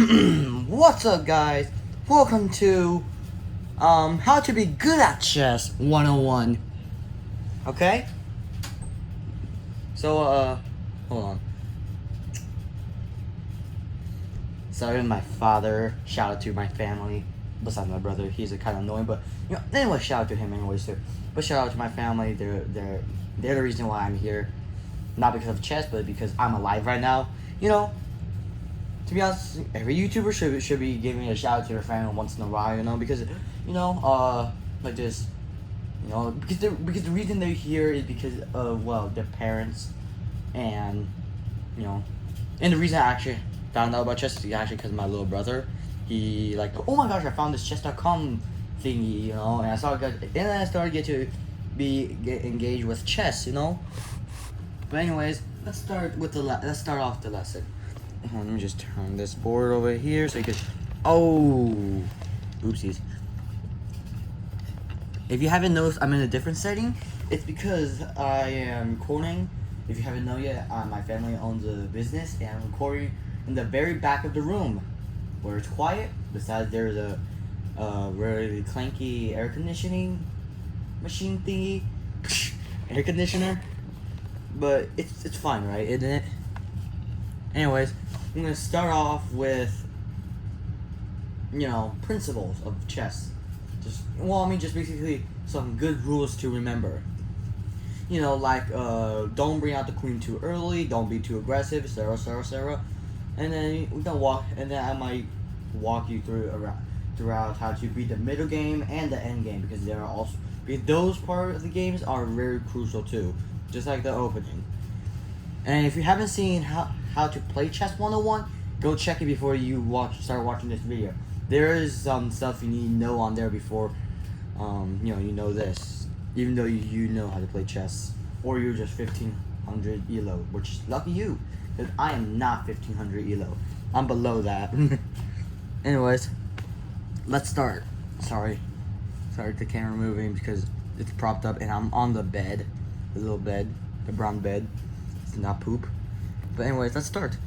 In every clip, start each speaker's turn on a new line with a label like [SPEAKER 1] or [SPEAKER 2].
[SPEAKER 1] What's up, guys? Welcome to How to Be Good at Chess 101. Okay? So, hold on. Sorry, my father. Shout out to my family. Besides my brother, he's a kind of annoying, but anyway, shout out to him anyways too. But shout out to my family. They're the reason why I'm here. Not because of chess, but because I'm alive right now. To be honest, every YouTuber should be giving a shout out to their family once in a while, because like this, because the reason they're here is because of their parents, and and the reason I actually found out about chess is actually because my little brother, he like, oh my gosh, I found this chess.com thingy, and I started get engaged with chess, But anyways, let's start off the lesson. Let me just turn this board over here so you can. Oh, oopsies. If you haven't noticed, I'm in a different setting. It's because I am recording. If you haven't known yet, my family owns a business, and I'm recording in the very back of the room, where it's quiet. Besides, there's a really clanky air conditioning machine thingy, air conditioner. But it's fine, right? Isn't it? Anyways, I'm gonna start off with principles of chess. Just basically some good rules to remember. Like don't bring out the queen too early, don't be too aggressive, etc. And then I might walk you throughout how to beat the middle game and the end game, because those part of the games are very crucial too, just like the opening. And if you haven't seen how to play chess 101, go check it before you start watching this video. There is some stuff you need to know on there before you know this, even though you know how to play chess, or you're just 1500 elo, which lucky you, because I am not 1500 elo. I'm below that. Anyways, let's start. Sorry the camera moving because it's propped up and I'm on the bed, the little bed, the brown bed. It's not poop. But anyways, let's start.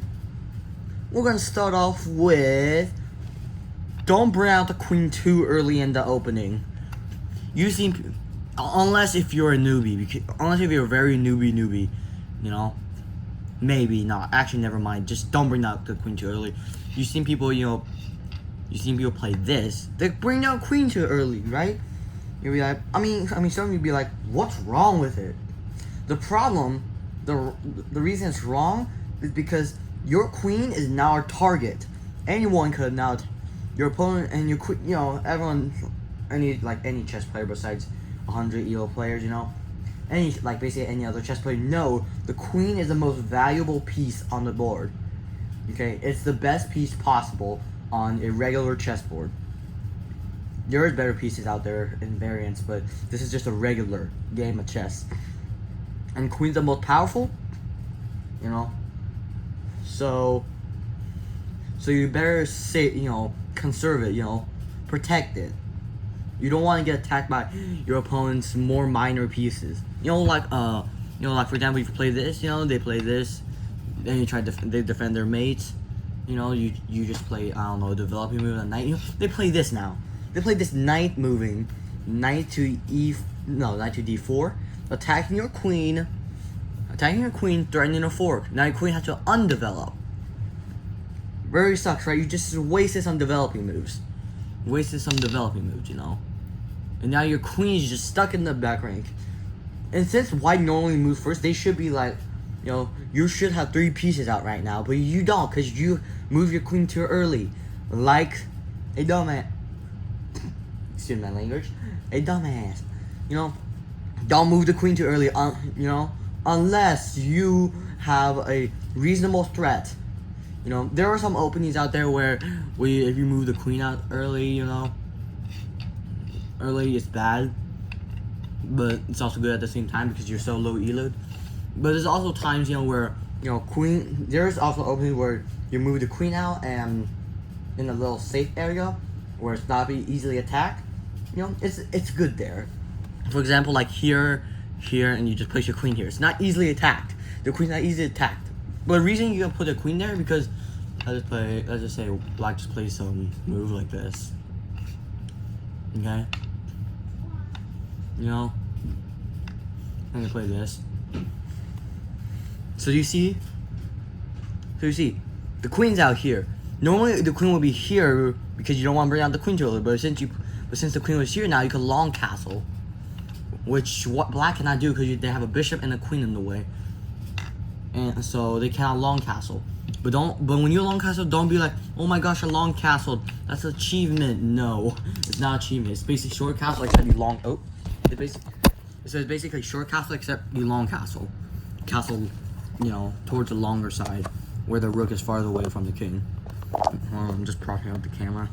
[SPEAKER 1] We're gonna start off with, don't bring out the queen too early in the opening. Unless if you're a newbie, unless if you're a very newbie, maybe not. Actually, never mind. Just don't bring out the queen too early. You've seen people, play this. They bring out queen too early, right? You'll be like, some of you be like, what's wrong with it? The problem, the reason it's wrong is because your queen is now a target. Anyone could now, your opponent and your queen, everyone, any chess player besides 100 EO players, basically any other chess player know the queen is the most valuable piece on the board. Okay, it's the best piece possible on a regular chessboard. There is better pieces out there in variants, but this is just a regular game of chess. And queen's the most powerful, So you better conserve it, protect it. You don't want to get attacked by your opponent's more minor pieces. Like for example, if you play this, they play this, then they defend their mates. You just play, I don't know, developing move on knight. They play this now. They play this knight moving, knight to d4, attacking your queen, threatening a fork. Now your queen has to undevelop. Very sucks, right? You just wasted some developing moves. And now your queen is just stuck in the back rank. And since white normally moves first, they should be like, you should have 3 pieces out right now, but you don't, because you move your queen too early. Like a dumbass. Excuse my language. A dumbass. Don't move the queen too early, unless you have a reasonable threat. There are some openings out there where if you move the queen out early, early it's bad, but it's also good at the same time because you're so low eloed. But there's also times, where, queen, there's also openings where you move the queen out and in a little safe area where it's not be easily attacked. It's good there. For example, like here, and you just place your queen here. It's not easily attacked. The queen's not easily attacked. But the reason you can put the queen there is because, let's just say black just plays some move like this. Okay? You know? I'm gonna play this. So you see? The queen's out here. Normally the queen would be here because you don't want to bring out the queen too early, but since the queen was here now, you can long castle. Which what black cannot do because they have a bishop and a queen in the way. And so they cannot long castle. But when you long castle, don't be like, oh my gosh, I long castled. That's an achievement. No, it's not achievement. It's basically short castle except you long. Oh, it's basically short castle except you long castle. Castle, you know, towards the longer side, where the rook is farther away from the king. I'm just propping up the camera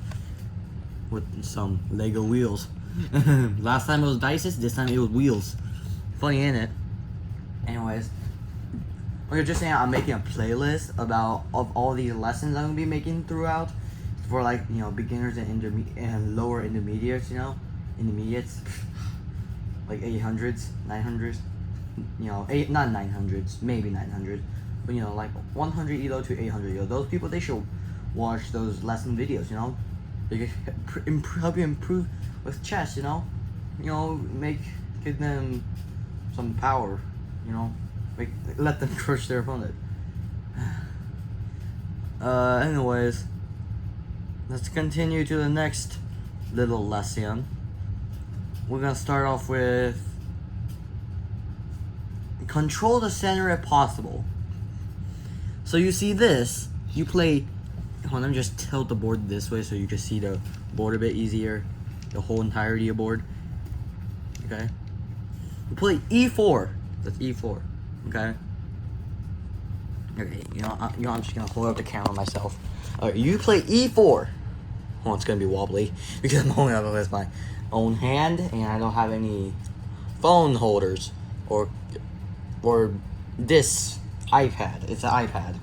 [SPEAKER 1] with some Lego wheels. Last time it was dices. This time it was wheels. Funny, ain't it? Anyways. We're just saying I'm making a playlist of all these lessons I'm gonna be making throughout for like, you know, beginners and lower intermediates, you know, intermediates like 800s, 900s, you know, not 900s, maybe 900s, but you know, like 100 elo to 800 elo. Those people, they should watch those lesson videos, you know. They can help you improve with chess, you know, give them some power, you know. Let them crush their opponent. Anyways, let's continue to the next little lesson. We're gonna start off with control the center if possible. So you see this, you play, hold on, let me just tilt the board this way so you can see the board a bit easier, the whole entirety of board. Okay, you play e4, that's e4. Okay. You know, I'm just gonna hold up the camera myself. Alright, you play e4. Well, it's gonna be wobbly because I'm holding up with my own hand and I don't have any phone holders or this iPad. It's an iPad.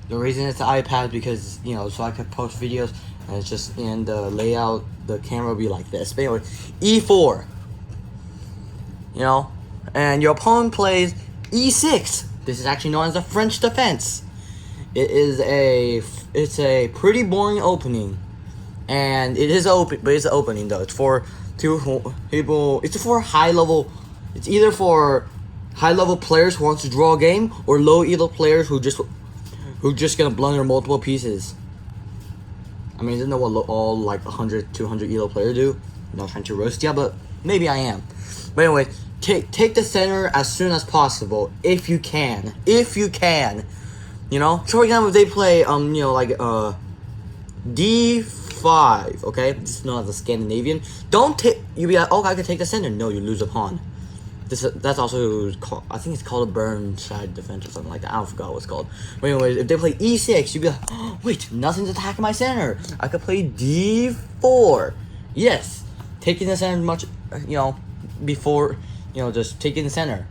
[SPEAKER 1] The reason it's an iPad is because, you know, so I could post videos and it's just in the layout. The camera will be like this. But anyway, e4. You know, and your opponent plays e6. This is actually known as the French defense. It's a pretty boring opening, and it is open, but it's an opening though. It's for two people. It's for high level. It's either for high level players who wants to draw a game, or low elo players who just gonna blunder multiple pieces. I mean, isn't that what all like 100, 200 elo players do? I'm not trying to roast ya, but maybe I am. But anyway. Take the center as soon as possible, if you can. You know? So for example, if they play, you know, like, D5, okay? This is known as a Scandinavian. You be like, oh, I can take the center. No, you lose a pawn. That's also called, I think it's called a Burnside defense or something like that. I don't forget what it's called. But anyways, if they play E6, you'd be like, oh, wait, nothing's attacking my center. I could play D4. Yes, taking the center much, you know, before... You know, just take it in the center,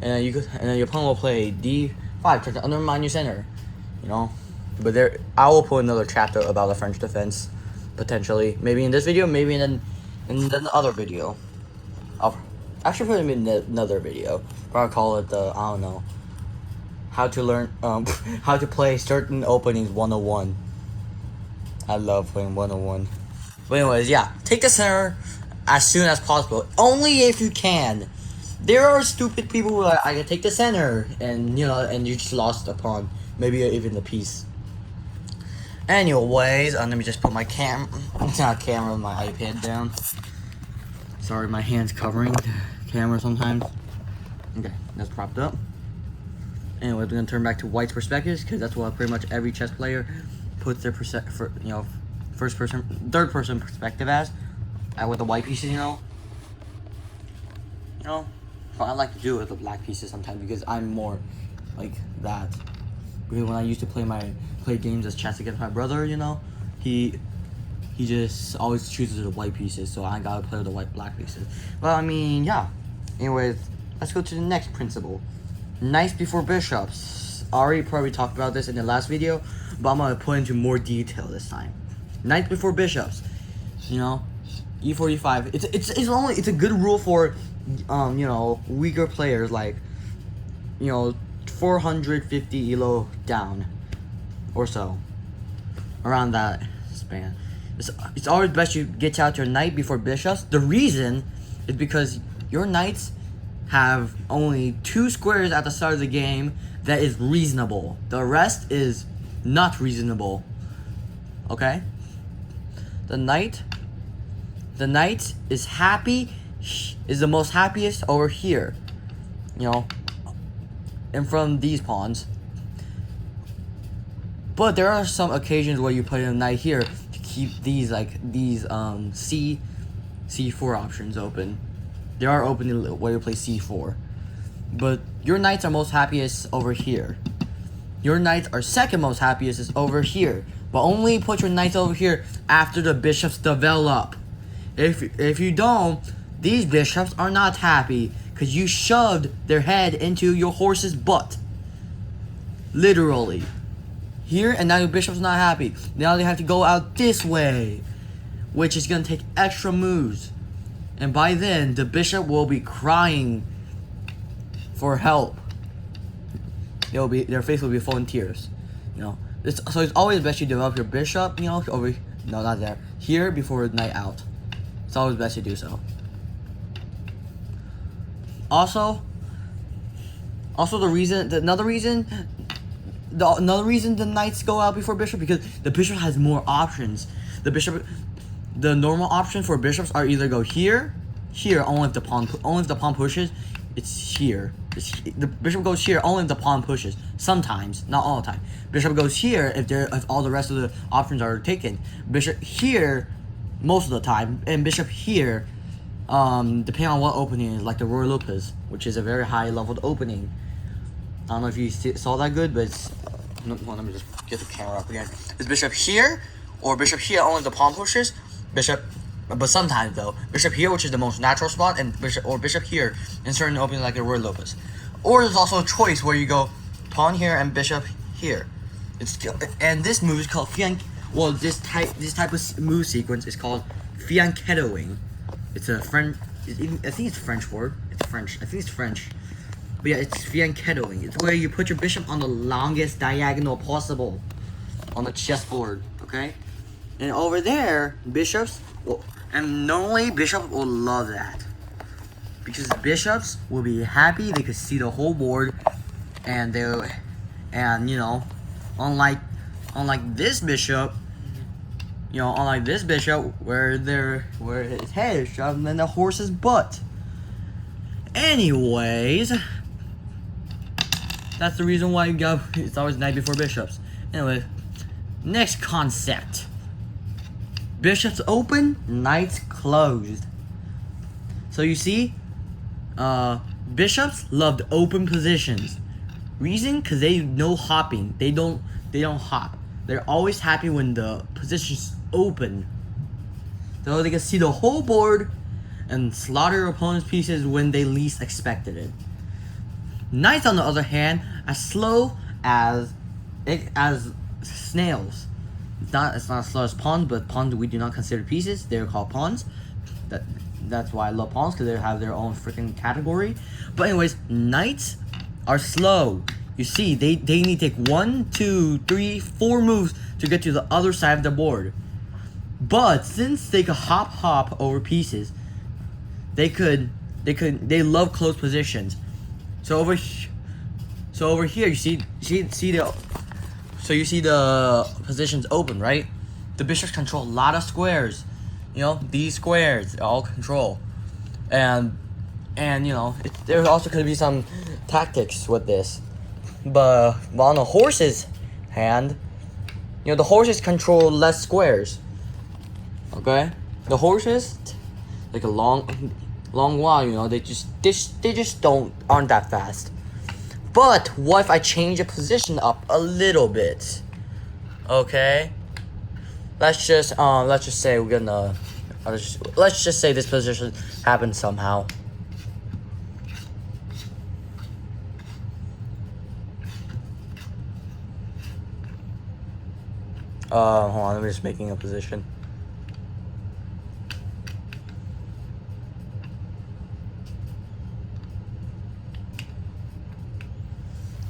[SPEAKER 1] and then your opponent will play D5, try to undermine your center. You know, but I will put another chapter about the French defense, potentially, maybe in this video, maybe in the other video. I'll actually put it in another video. I'll call it the, I don't know, how to learn how to play certain openings 101. I love playing 101. But anyways, yeah, take the center as soon as possible, only if you can. There are stupid people who are like, I can take the center, and you know, and you just lost a pawn, maybe even the piece. Anyways, let me just put my my iPad down. Sorry, my hand's covering the camera sometimes. Okay, that's propped up. Anyway, we're gonna turn back to white's perspectives because that's what pretty much every chess player puts their third person perspective as. With the white pieces, you know. But I like to do it with the black pieces sometimes because I'm more like that. Because when I used to play games as chess against my brother, you know, he just always chooses the white pieces, so I gotta play with the black pieces. Well, I mean, yeah. Anyways, let's go to the next principle. Knights before bishops. I already probably talked about this in the last video, but I'm gonna put into more detail this time. Knights before bishops. You know, E4, E5. It's a good rule for you know, weaker players like, you know, 450 elo down or so. around that span. It's always best you get out your knight before bishops. The reason is because your knights have only 2 squares at the start of the game that is reasonable. The rest is not reasonable. Okay? The knight is happy, is the most happiest over here. You know, in front of these pawns. But there are some occasions where you put in a knight here to keep these C4 options open. They are open where you play C4. But your knights are most happiest over here. Your knights are second most happiest is over here. But only put your knights over here after the bishops develop. If you don't, these bishops are not happy because you shoved their head into your horse's butt. Literally. Here, and now your bishop's not happy. Now they have to go out this way, which is going to take extra moves. And by then, the bishop will be crying for help. Their face will be full in tears. You know, so it's always best you develop your bishop. You know, not there, here before knight out. It's always best to do so. Also, another reason the knights go out before bishop because the bishop has more options. The normal option for bishops are either go here, only if the pawn pushes. It's here. The bishop goes here only if the pawn pushes. Sometimes, not all the time. Bishop goes here if all the rest of the options are taken. Bishop here most of the time, and bishop here, depending on what opening is, like the Ruy Lopez, which is a very high leveled opening. I don't know if you saw that good, but it's... Well, let me just get the camera up again. Is bishop here, or bishop here only if the pawn pushes? But sometimes though, bishop here, which is the most natural spot, and bishop here in certain openings like the Ruy Lopez. Or there's also a choice where you go pawn here and bishop here. And this move is called this type of move sequence is called fianchettoing. It's a French. I think it's a French word. It's French. I think it's French. But yeah, it's fianchettoing. It's where you put your bishop on the longest diagonal possible on the chessboard. Okay, and over there, bishops. And normally bishops will love that because bishops will be happy. They could see the whole board, and you know, unlike this bishop. You know, unlike this bishop, where his head is shoved in the horse's butt. Anyways, that's the reason why it's always knight before bishops. Anyway, next concept. Bishops open, knights closed. So you see, bishops loved open positions. Reason? Because they know hopping. They don't hop. They're always happy when the position's open. So they can see the whole board and slaughter opponent's pieces when they least expected it. Knights, on the other hand, are slow as snails. It's not as slow as pawns, but pawns we do not consider pieces. They're called pawns. That's why I love pawns, because they have their own freaking category. But anyways, knights are slow. You see, they need to take 1, 2, 3, 4 moves to get to the other side of the board. But since they could hop over pieces, they love close positions. So over here you see the positions open, right? The bishops control a lot of squares. You know, these squares all control, and you know there also could be some tactics with this. But on the horse's hand, you know, the horses control less squares. Okay, the horses like a long while. You know, they just aren't that fast. But what if I change the position up a little bit? Okay, let's just say let's just say this position happened somehow. Hold on, I'm just making a position.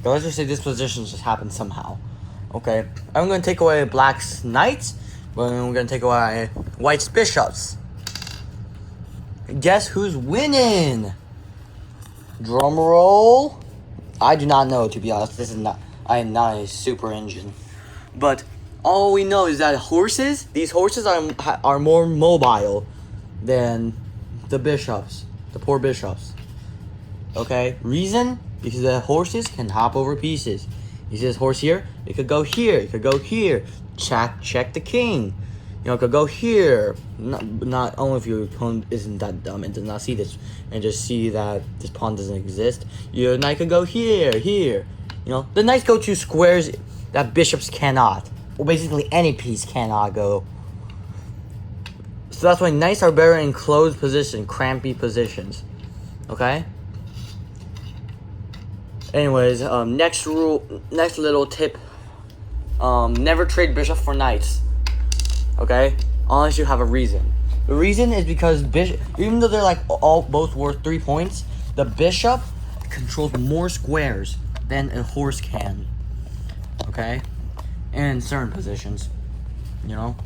[SPEAKER 1] But let's just say this position just happened somehow. Okay, I'm gonna take away black's knights, but we're gonna take away white's bishops. Guess who's winning? Drum roll. I do not know, to be honest. I am not a super engine. But all we know is that these horses are more mobile than the bishops, the poor bishops. Okay, reason? Because the horses can hop over pieces. You see this horse here? It could go here. It could go here. Check the king. You know, it could go here. Not only if your opponent isn't that dumb and does not see this and just see that this pawn doesn't exist. Your knight could go here, here. You know, the knights go to squares that bishops cannot. Well, basically any piece cannot go. So that's why knights are better in closed position, crampy positions. Okay? Anyways, next little tip. Never trade bishop for knights. Okay? Unless you have a reason. The reason is because even though they're like both worth 3 points, the bishop controls more squares than a horse can. Okay? In certain positions. You know?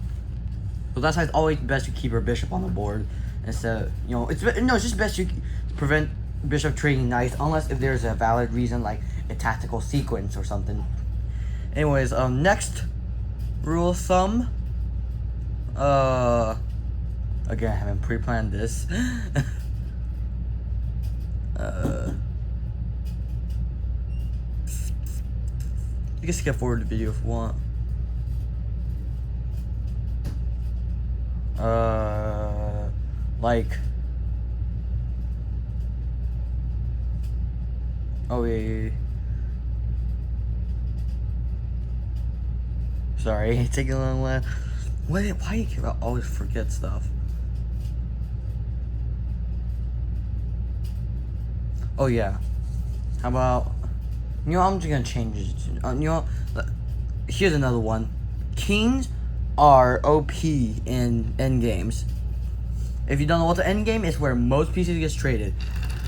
[SPEAKER 1] So that's why it's always best to keep your bishop on the board. Instead of, you know, it's just best to prevent bishop trading knights, unless if there's a valid reason like a tactical sequence or something. Anyways, next rule of thumb. Again, I haven't pre-planned this. You can skip forward the video if you want. Like. Oh yeah. Sorry, it's taking a long while. Why do you always forget stuff? Oh yeah. How about, you know, I'm just gonna change it. You know, here's another one. Kings are OP in endgames. If you don't know what the endgame is, where most pieces gets traded.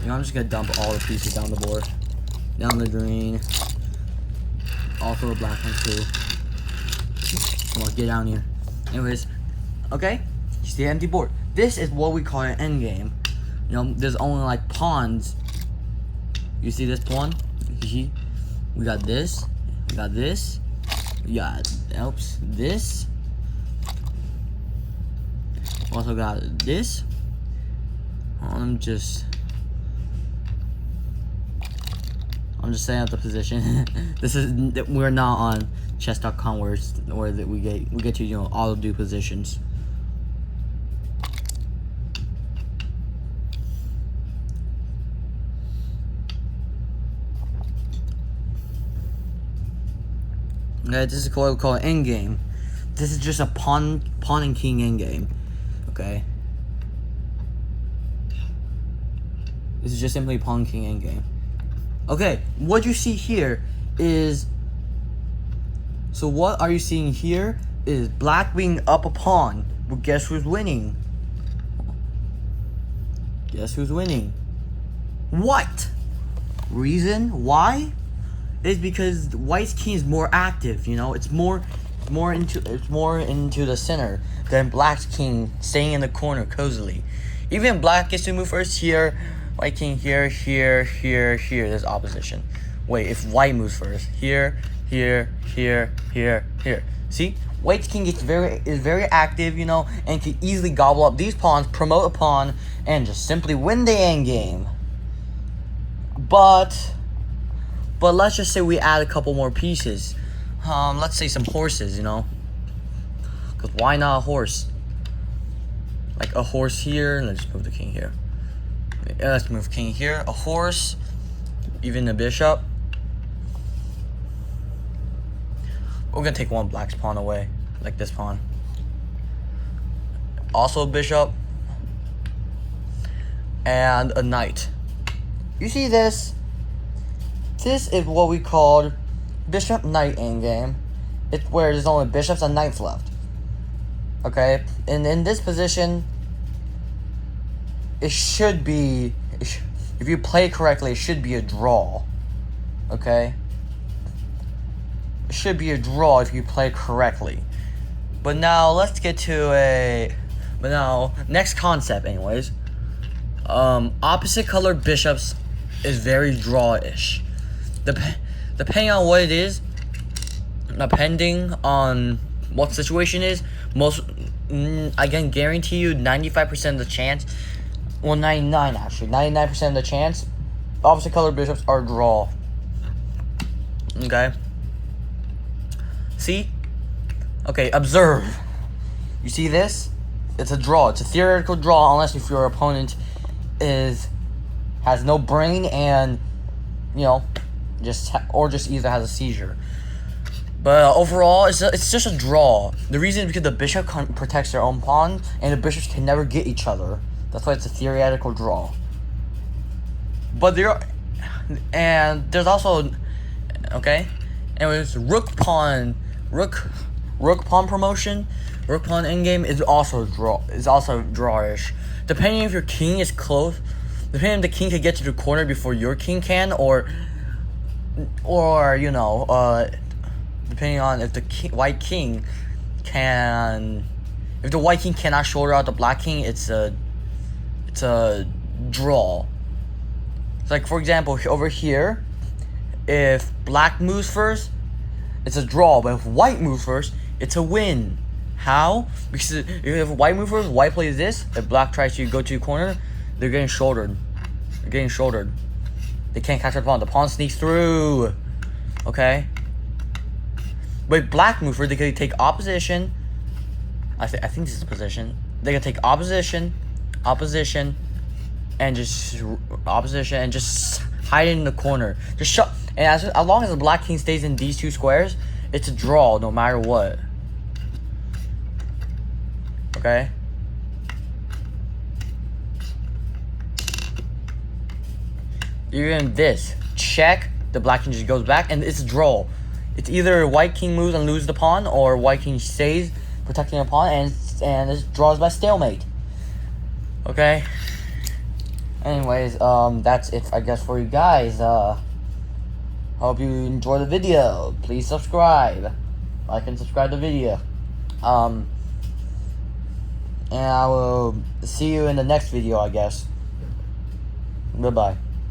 [SPEAKER 1] You know, I'm just gonna dump all the pieces down the board. Down the green. Also a black one too. Come on, get down here. Anyways, okay? You see the empty board. This is what we call an endgame. You know, there's only like pawns. You see this pawn? We got this. We got this. We got, oops, this. Also got this. I'm just setting up the position. We're not on chess.com where we get to, you know, auto do positions. Okay, this is what we call an endgame. This is just a pawn and king endgame. Okay. This is just simply pawn king endgame. Okay, what you see here is, so what are you seeing here is black being up a pawn, but guess who's winning? Guess who's winning? White. Reason why is because white's king is more active. You know, it's more into the center than black's king staying in the corner cozily. Even black gets to move first here. White king here, here, here, here. There's opposition. Wait, if white moves first, here, here, here, here, here. See, white's king is very active, you know, and can easily gobble up these pawns, promote a pawn, and just simply win the end game. But let's just say we add a couple more pieces. Let's say some horses, you know, because why not a horse? Like a horse here, and let's move the king here. Let's move king here, a horse, even a bishop. We're gonna take one black's pawn away, like this pawn. Also a bishop. And a knight. You see this? This is what we called bishop-knight endgame. It's where there's only bishops and knights left. Okay? And in this position, it should be, if you play correctly, it should be a draw. Okay? should be a draw if you play correctly. But now let's get to next concept anyways. Opposite color bishops is very draw-ish. Depending on what it is, depending on what situation is, I can guarantee you 95% of the chance, well 99 actually, 99% of the chance, opposite color bishops are draw. Okay? See? Okay, observe. You see this? It's a draw. It's a theoretical draw unless if your opponent has no brain and, you know, just either has a seizure. But overall, it's just a draw. The reason is because the bishop protects their own pawn, and the bishops can never get each other. That's why it's a theoretical draw. But there's also, okay. Anyways, rook pawn promotion, rook pawn endgame is also drawish. Depending if your king is close, depending if the king can get to the corner before your king can, or you know, depending on if the white king can, if the white king cannot shoulder out the black king, it's a draw. It's like, for example, over here, if black moves first, it's a draw, but if white moves first, it's a win. How? Because if white moves first, white plays this. If black tries to go to the corner, they're getting shouldered. They can't catch the pawn. The pawn sneaks through. Okay? But if black moves first, they can take opposition. I think this is position. They can take opposition, and just hide it in the corner. Just shut. And as long as the black king stays in these two squares, it's a draw no matter what. Okay? Even this. Check. The black king just goes back, and it's a draw. It's either white king moves and loses the pawn, or white king stays protecting the pawn, and it draws by stalemate. Okay? Anyways, that's it, I guess, for you guys. Hope you enjoy the video. Please subscribe. Like and subscribe to the video. And I will see you in the next video, I guess. Goodbye.